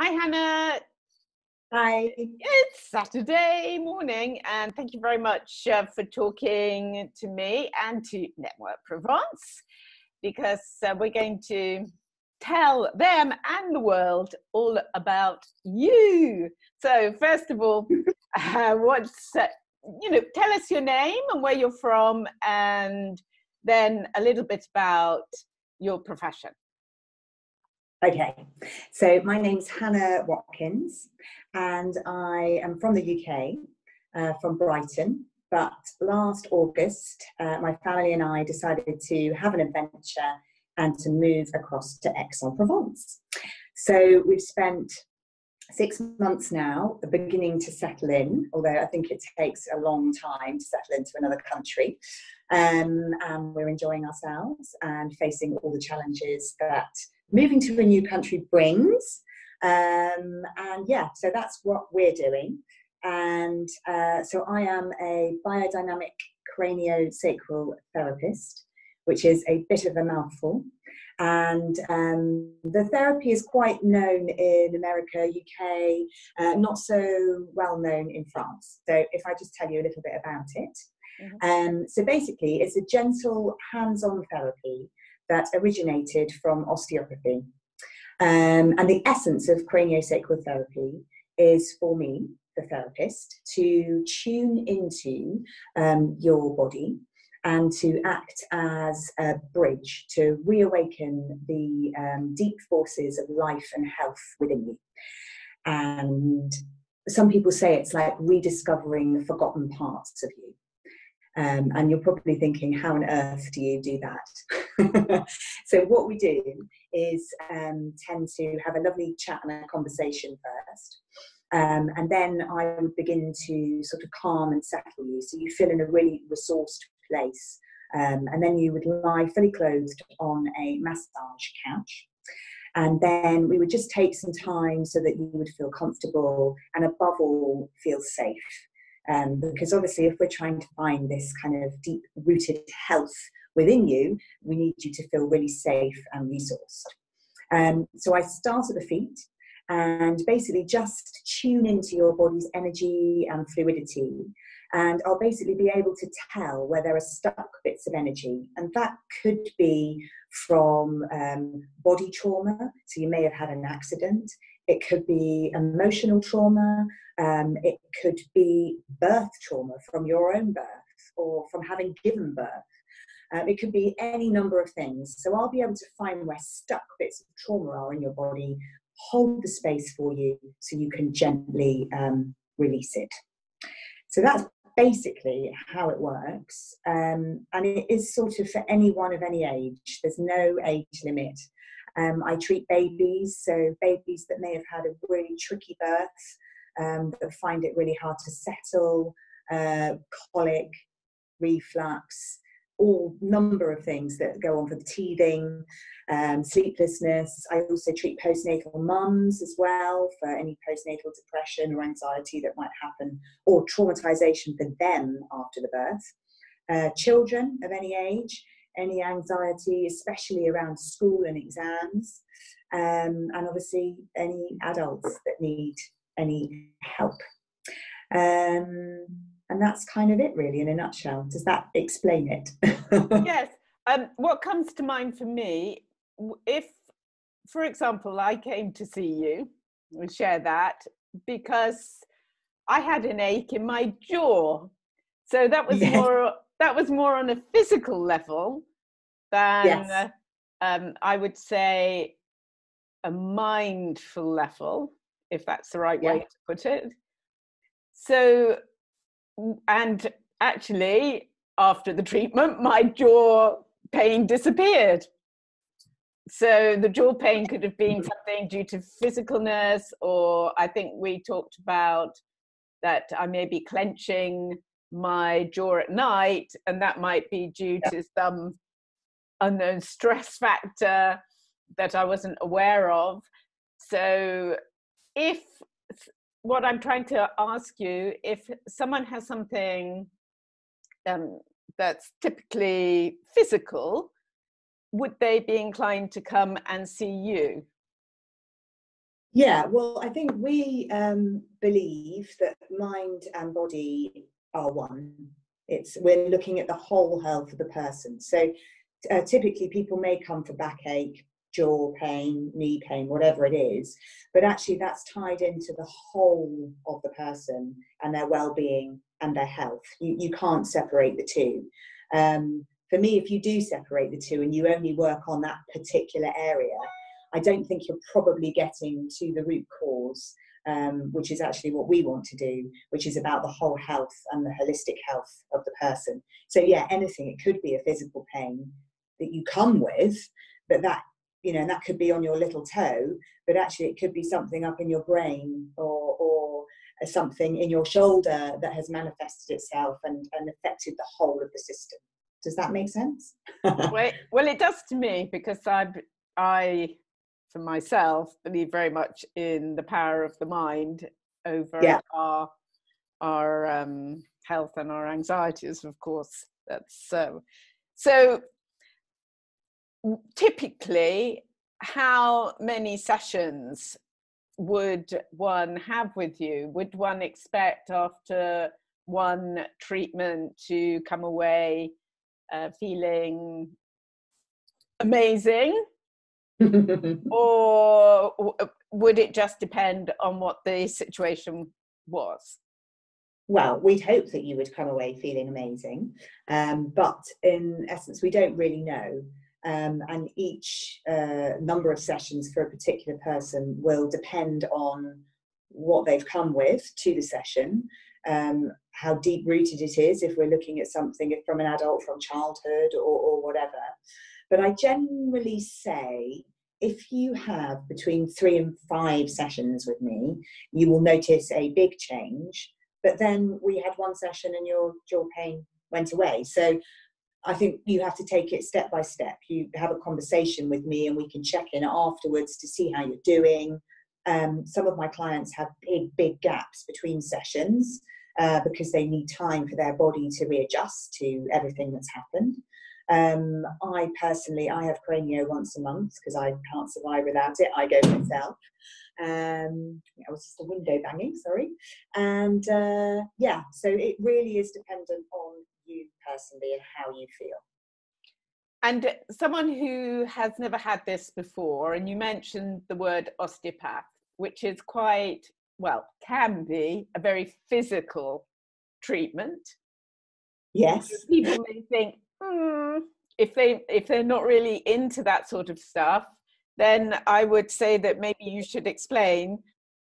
Hi, Hannah. Hi. It's Saturday morning, and thank you very much for talking to me and to Network Provence, because we're going to tell them and the world all about you. So, first of all, tell us your name and where you're from, and then a little bit about your profession. Okay, so my name's Hannah Watkins, and I am from the UK, from Brighton. But last August, my family and I decided to have an adventure and to move across to Aix-en-Provence. So we've spent 6 months now beginning to settle in, although I think it takes a long time to settle into another country. And we're enjoying ourselves and facing all the challenges that moving to a new country brings. So that's what we're doing. And so I am a biodynamic craniosacral therapist, which is a bit of a mouthful. And the therapy is quite known in America, UK, not so well known in France. So if I just tell you a little bit about it. Mm-hmm. So basically, it's a gentle hands-on therapy that originated from osteopathy. And the essence of craniosacral therapy is for me, the therapist, to tune into your body and to act as a bridge to reawaken the deep forces of life and health within you. And some people say it's like rediscovering the forgotten parts of you. And you're probably thinking, how on earth do you do that? So what we do is tend to have a lovely chat and a conversation first. And then I would begin to sort of calm and settle you, so you feel in a really resourced place. And then you would lie fully clothed on a massage couch. And then we would just take some time so that you would feel comfortable and above all, feel safe. Because obviously if we're trying to find this kind of deep-rooted health within you, we need you to feel really safe and resourced. So I start at the feet and basically just tune into your body's energy and fluidity. And I'll basically be able to tell where there are stuck bits of energy. And that could be from body trauma. So you may have had an accident. It could be emotional trauma. It could be birth trauma from your own birth or from having given birth. It could be any number of things. So I'll be able to find where stuck bits of trauma are in your body, hold the space for you so you can gently release it. So that's basically how it works. And it is sort of for anyone of any age. There's no age limit. I treat babies, so babies that may have had a really tricky birth, that find it really hard to settle, colic, reflux, all number of things that go on for the teething, sleeplessness. I also treat postnatal mums as well for any postnatal depression or anxiety that might happen, or traumatization for them after the birth. Children of any age, any anxiety, especially around school and exams, and obviously any adults that need any help. And that's kind of it really in a nutshell. Does that explain it? Yes. What comes to mind for me, if, for example, I came to see you, we share that, because I had an ache in my jaw. So that was more on a physical level than I would say a mindful level, if that's the right way to put it. So, and actually, after the treatment, my jaw pain disappeared. So the jaw pain could have been something due to physicalness, or I think we talked about that I may be clenching my jaw at night, and that might be due to some unknown stress factor that I wasn't aware of. So if what I'm trying to ask you, if someone has something that's typically physical, would they be inclined to come and see you? Yeah, well, I think we believe that mind and body are one. We're looking at the whole health of the person. So typically people may come for backache, jaw pain, knee pain, whatever it is, but actually that's tied into the whole of the person and their well-being and their health. You can't separate the two. For me, if you do separate the two and you only work on that particular area, I don't think you're probably getting to the root cause, which is actually what we want to do, which is about the whole health and the holistic health of the person. So yeah, anything, it could be a physical pain that you come with, but that, you know, that could be on your little toe, but actually it could be something up in your brain or something in your shoulder that has manifested itself and affected the whole of the system. Does that make sense? Well, it does to me, because I, for myself, believe very much in the power of the mind over our health and our anxieties, of course. That's so. Typically, how many sessions would one have with you? Would one expect after one treatment to come away feeling amazing? Or would it just depend on what the situation was? Well, we'd hope that you would come away feeling amazing, but in essence, we don't really know. And each number of sessions for a particular person will depend on what they've come with to the session, how deep rooted it is, if we're looking at something from an adult, from childhood or whatever. But I generally say, if you have between 3 and 5 sessions with me, you will notice a big change. But then we had one session and your jaw pain went away. So I think you have to take it step by step. You have a conversation with me and we can check in afterwards to see how you're doing. Some of my clients have big gaps between sessions because they need time for their body to readjust to everything that's happened. I personally, I have Cranio once a month because I can't survive without it. I go myself. I was just a window banging, sorry. And yeah, so it really is dependent on you personally and how you feel. And someone who has never had this before, and you mentioned the word osteopath, which is quite, well, can be a very physical treatment. Yes. People may think, if they're not really into that sort of stuff, then I would say that maybe you should explain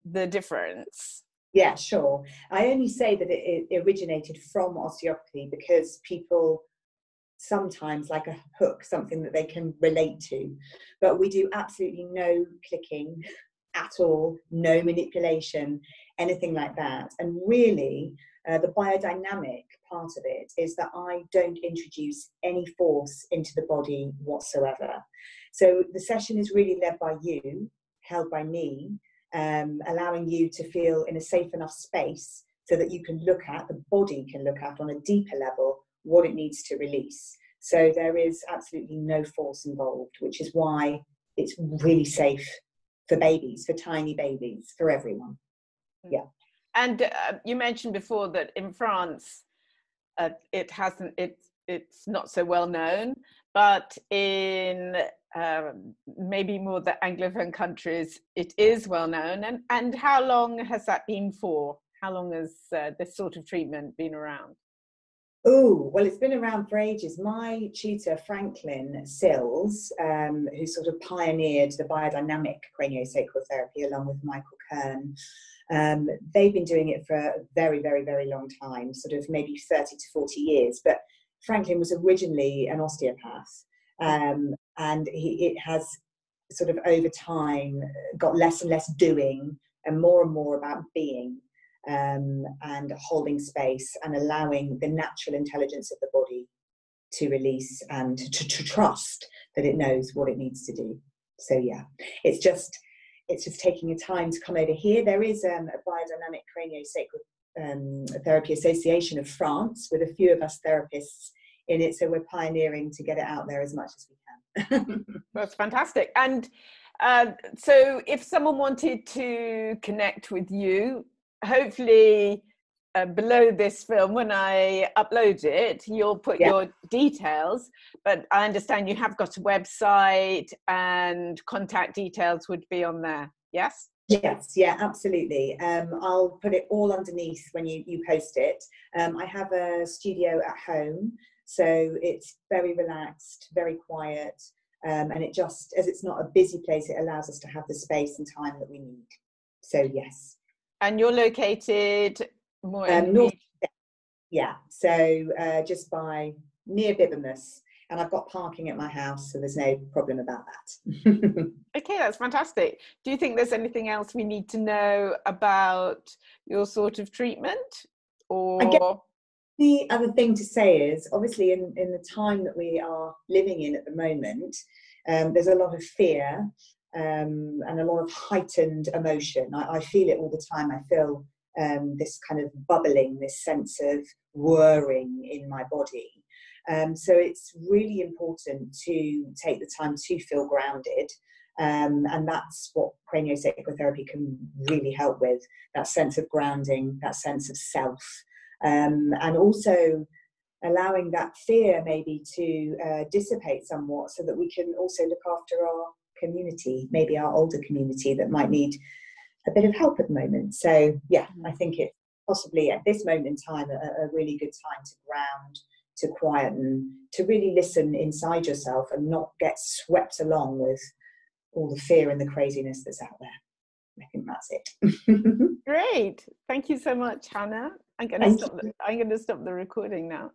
the difference. Yeah, sure. I only say that it originated from osteopathy because people sometimes like a hook, something that they can relate to. But we do absolutely no clicking at all, no manipulation, anything like that. And really, the biodynamic part of it is that I don't introduce any force into the body whatsoever. So the session is really led by you, held by me, allowing you to feel in a safe enough space so that you can look at, the body can look at on a deeper level what it needs to release. So there is absolutely no force involved, which is why it's really safe for babies, for tiny babies, for everyone. Yeah. And you mentioned before that in France, it's not so well known, but in maybe more the Anglophone countries, it is well known. And how long has that been for? How long has this sort of treatment been around? Oh, well, it's been around for ages. My tutor, Franklin Sills, who sort of pioneered the biodynamic craniosacral therapy along with Michael Kern, they've been doing it for a very, very, very long time, sort of maybe 30 to 40 years. But Franklin was originally an osteopath, and it has sort of over time got less and less doing and more about being. And holding space and allowing the natural intelligence of the body to release and to trust that it knows what it needs to do. So yeah, it's just taking a time to come over here. There is a Biodynamic CranioSacral Therapy Association of France with a few of us therapists in it, so we're pioneering to get it out there as much as we can. That's fantastic. And So if someone wanted to connect with you, hopefully below this film, when I upload it, you'll put your details, but I understand you have got a website and contact details would be on there. Yes? Yes, yeah, absolutely. I'll put it all underneath when you post it. I have a studio at home, so it's very relaxed, very quiet, and it just, as it's not a busy place, it allows us to have the space and time that we need. So yes. And you're located more in North, yeah, so just near Bibermas, and I've got parking at my house, so there's no problem about that. Okay, that's fantastic. Do you think there's anything else we need to know about your sort of treatment? Or I guess the other thing to say is, obviously, in the time that we are living in at the moment, there's a lot of fear and a lot of heightened emotion. I feel it all the time. I feel this kind of bubbling, this sense of whirring in my body. So it's really important to take the time to feel grounded. And that's what CranioSacral Therapy can really help with, that sense of grounding, that sense of self. And also allowing that fear maybe to dissipate somewhat, so that we can also look after our community, maybe our older community that might need a bit of help at the moment. So yeah, I think it's possibly at this moment in time a really good time to ground, to quieten, to really listen inside yourself and not get swept along with all the fear and the craziness that's out there. I think that's it. Great. Thank you so much, Hannah. I'm going to stop the recording now.